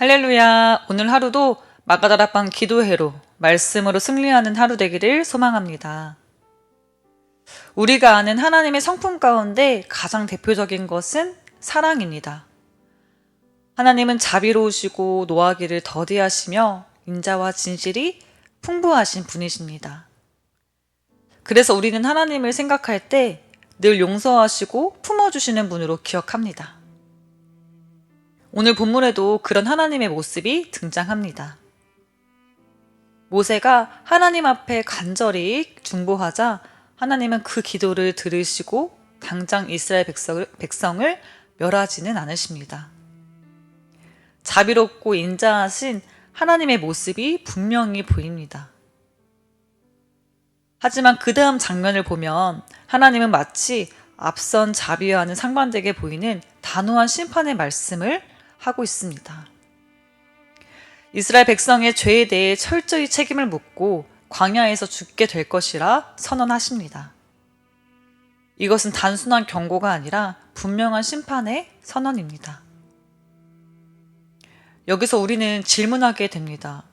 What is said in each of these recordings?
할렐루야. 오늘 하루도 마가다락방 기도회로 말씀으로 승리하는 하루 되기를 소망합니다. 우리가 아는 하나님의 성품 가운데 가장 대표적인 것은 사랑입니다. 하나님은 자비로우시고 노하기를 더디하시며 인자와 진실이 풍부하신 분이십니다. 그래서 우리는 하나님을 생각할 때 늘 용서하시고 품어주시는 분으로 기억합니다. 오늘 본문에도 그런 하나님의 모습이 등장합니다. 모세가 하나님 앞에 간절히 중보하자 하나님은 그 기도를 들으시고 당장 이스라엘 백성을 멸하지는 않으십니다. 자비롭고 인자하신 하나님의 모습이 분명히 보입니다. 하지만 그 다음 장면을 보면 하나님은 마치 앞선 자비와는 상반되게 보이는 단호한 심판의 말씀을 하고 있습니다. 이스라엘 백성의 죄에 대해 철저히 책임을 묻고 광야에서 죽게 될 것이라 선언하십니다. 이것은 단순한 경고가 아니라 분명한 심판의 선언입니다. 여기서 우리는 질문하게 됩니다.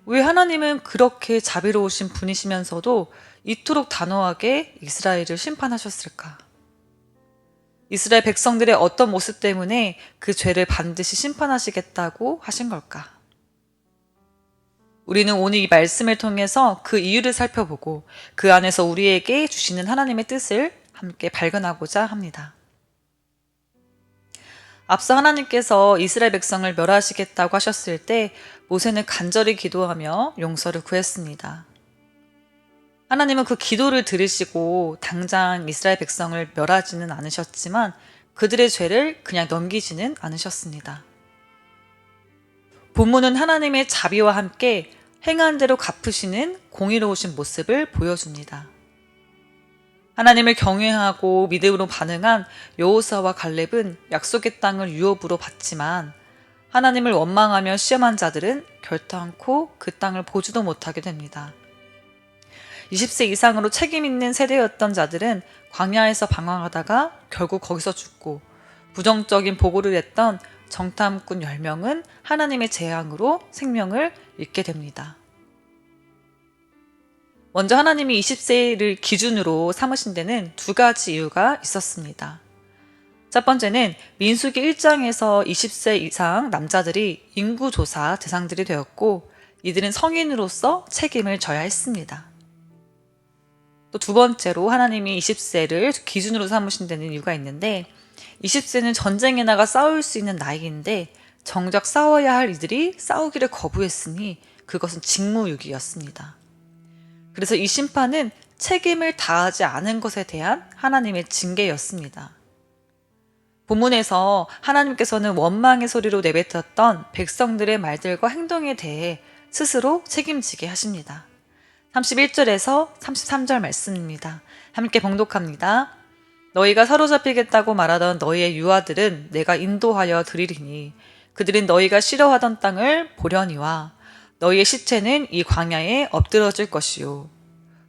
왜 하나님은 그렇게 자비로우신 분이시면서도 이토록 단호하게 이스라엘을 심판하셨을까? 이스라엘 백성들의 어떤 모습 때문에 그 죄를 반드시 심판하시겠다고 하신 걸까? 우리는 오늘 이 말씀을 통해서 그 이유를 살펴보고 그 안에서 우리에게 주시는 하나님의 뜻을 함께 발견하고자 합니다. 앞서 하나님께서 이스라엘 백성을 멸하시겠다고 하셨을 때 모세는 간절히 기도하며 용서를 구했습니다. 하나님은 그 기도를 들으시고 당장 이스라엘 백성을 멸하지는 않으셨지만 그들의 죄를 그냥 넘기지는 않으셨습니다. 본문은 하나님의 자비와 함께 행한 대로 갚으시는 공의로우신 모습을 보여줍니다. 하나님을 경외하고 믿음으로 반응한 여호수아와 갈렙은 약속의 땅을 유업으로 받지만 하나님을 원망하며 시험한 자들은 결탄코 그 땅을 보지도 못하게 됩니다. 20세 이상으로 책임 있는 세대였던 자들은 광야에서 방황하다가 결국 거기서 죽고 부정적인 보고를 했던 정탐꾼 10명은 하나님의 재앙으로 생명을 잃게 됩니다. 먼저 하나님이 20세를 기준으로 삼으신 데는 두 가지 이유가 있었습니다. 첫 번째는 민수기 1장에서 20세 이상 남자들이 인구조사 대상들이 되었고 이들은 성인으로서 책임을 져야 했습니다. 또 두 번째로 하나님이 20세를 기준으로 삼으신 데는 이유가 있는데 20세는 전쟁에 나가 싸울 수 있는 나이인데 정작 싸워야 할 이들이 싸우기를 거부했으니 그것은 직무유기였습니다. 그래서 이 심판은 책임을 다하지 않은 것에 대한 하나님의 징계였습니다. 본문에서 하나님께서는 원망의 소리로 내뱉었던 백성들의 말들과 행동에 대해 스스로 책임지게 하십니다. 31절에서 33절 말씀입니다. 함께 봉독합니다. 너희가 사로잡히겠다고 말하던 너희의 유아들은 내가 인도하여 드리리니 그들은 너희가 싫어하던 땅을 보려니와 너희의 시체는 이 광야에 엎드러질 것이요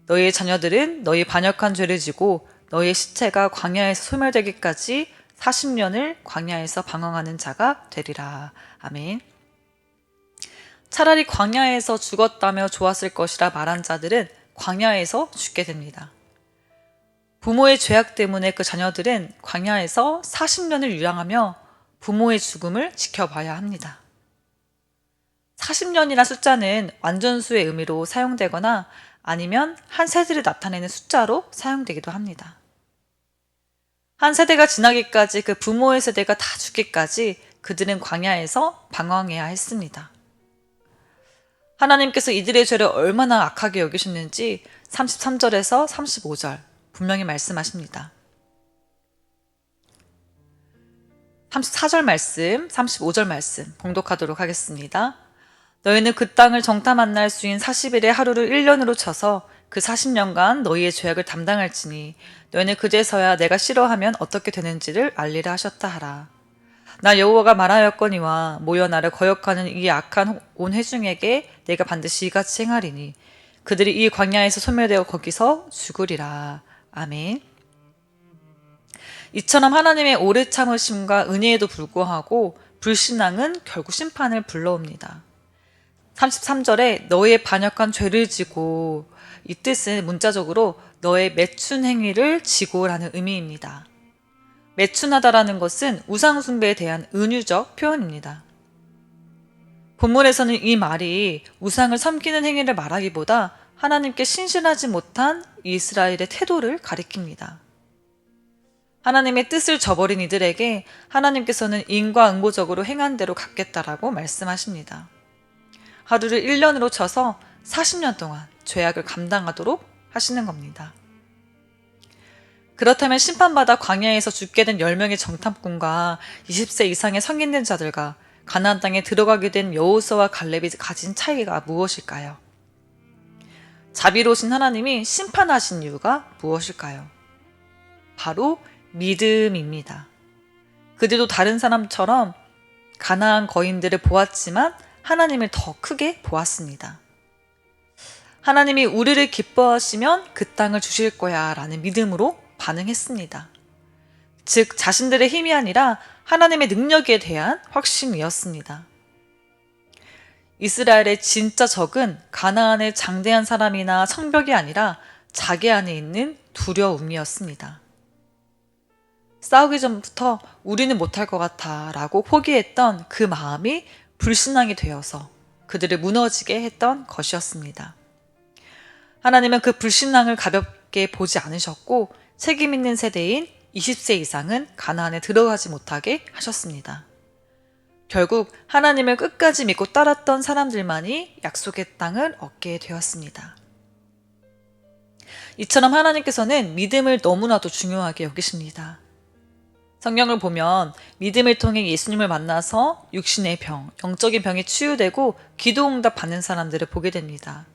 너희의 자녀들은 너희 반역한 죄를 지고 너희의 시체가 광야에서 소멸되기까지 40년을 광야에서 방황하는 자가 되리라. 아멘. 차라리 광야에서 죽었다며 좋았을 것이라 말한 자들은 광야에서 죽게 됩니다. 부모의 죄악 때문에 그 자녀들은 광야에서 40년을 유랑하며 부모의 죽음을 지켜봐야 합니다. 40년이라는 숫자는 완전수의 의미로 사용되거나 아니면 한 세대를 나타내는 숫자로 사용되기도 합니다. 한 세대가 지나기까지 그 부모의 세대가 다 죽기까지 그들은 광야에서 방황해야 했습니다. 하나님께서 이들의 죄를 얼마나 악하게 여기셨는지 33절에서 35절 분명히 말씀하십니다. 34절 말씀, 35절 말씀 봉독하도록 하겠습니다. 너희는 그 땅을 정탐 만날 수인 40일의 하루를 1년으로 쳐서 그 40년간 너희의 죄악을 담당할지니 너희는 그제서야 내가 싫어하면 어떻게 되는지를 알리라 하셨다 하라. 나 여호와가 말하였거니와 모여 나를 거역하는 이 악한 온 회중에게 내가 반드시 이같이 행하리니 그들이 이 광야에서 소멸되어 거기서 죽으리라. 아멘. 이처럼 하나님의 오래 참으심과 은혜에도 불구하고 불신앙은 결국 심판을 불러옵니다. 33절에 너의 반역한 죄를 지고, 이 뜻은 문자적으로 너의 매춘 행위를 지고라는 의미입니다. 매춘하다라는 것은 우상숭배에 대한 은유적 표현입니다. 본문에서는 이 말이 우상을 섬기는 행위를 말하기보다 하나님께 신실하지 못한 이스라엘의 태도를 가리킵니다. 하나님의 뜻을 저버린 이들에게 하나님께서는 인과응보적으로 행한 대로 갚겠다라고 말씀하십니다. 하루를 1년으로 쳐서 40년 동안 죄악을 감당하도록 하시는 겁니다. 그렇다면 심판받아 광야에서 죽게 된 10명의 정탐꾼과 20세 이상의 성인된 자들과 가나안 땅에 들어가게 된 여호수아와 갈렙이 가진 차이가 무엇일까요? 자비로우신 하나님이 심판하신 이유가 무엇일까요? 바로 믿음입니다. 그들도 다른 사람처럼 가나안 거인들을 보았지만 하나님을 더 크게 보았습니다. 하나님이 우리를 기뻐하시면 그 땅을 주실 거야 라는 믿음으로 반응했습니다. 즉 자신들의 힘이 아니라 하나님의 능력에 대한 확신이었습니다. 이스라엘의 진짜 적은 가나안의 장대한 사람이나 성벽이 아니라 자기 안에 있는 두려움이었습니다. 싸우기 전부터 우리는 못할 것 같아 라고 포기했던 그 마음이 불신앙이 되어서 그들을 무너지게 했던 것이었습니다. 하나님은 그 불신앙을 가볍게 보지 않으셨고 책임 있는 세대인 20세 이상은 가나안에 들어가지 못하게 하셨습니다. 결국 하나님을 끝까지 믿고 따랐던 사람들만이 약속의 땅을 얻게 되었습니다. 이처럼 하나님께서는 믿음을 너무나도 중요하게 여기십니다. 성경을 보면 믿음을 통해 예수님을 만나서 육신의 병, 영적인 병이 치유되고 기도응답 받는 사람들을 보게 됩니다.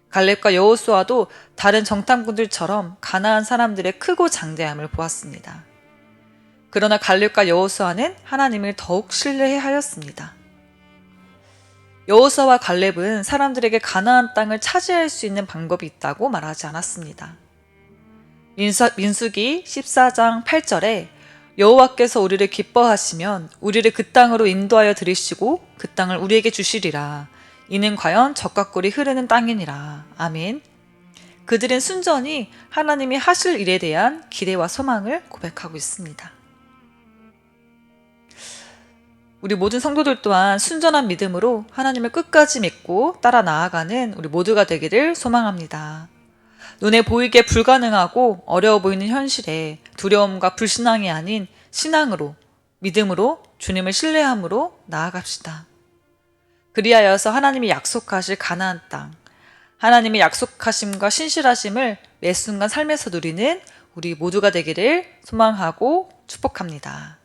갈렙과 여호수아도 다른 정탐꾼들처럼 가나안 사람들의 크고 장대함을 보았습니다. 그러나 갈렙과 여호수아는 하나님을 더욱 신뢰하였습니다. 여호수아와 갈렙은 사람들에게 가나안 땅을 차지할 수 있는 방법이 있다고 말하지 않았습니다. 민수기 14장 8절에 여호와께서 우리를 기뻐하시면 우리를 그 땅으로 인도하여 들이시고 그 땅을 우리에게 주시리라. 이는 과연 젖과 꿀이 흐르는 땅이니라. 아멘. 그들은 순전히 하나님이 하실 일에 대한 기대와 소망을 고백하고 있습니다. 우리 모든 성도들 또한 순전한 믿음으로 하나님을 끝까지 믿고 따라 나아가는 우리 모두가 되기를 소망합니다. 눈에 보이게 불가능하고 어려워 보이는 현실에 두려움과 불신앙이 아닌 신앙으로, 믿음으로 주님을 신뢰함으로 나아갑시다. 그리하여서 하나님이 약속하실 가나안 땅, 하나님의 약속하심과 신실하심을 매 순간 삶에서 누리는 우리 모두가 되기를 소망하고 축복합니다.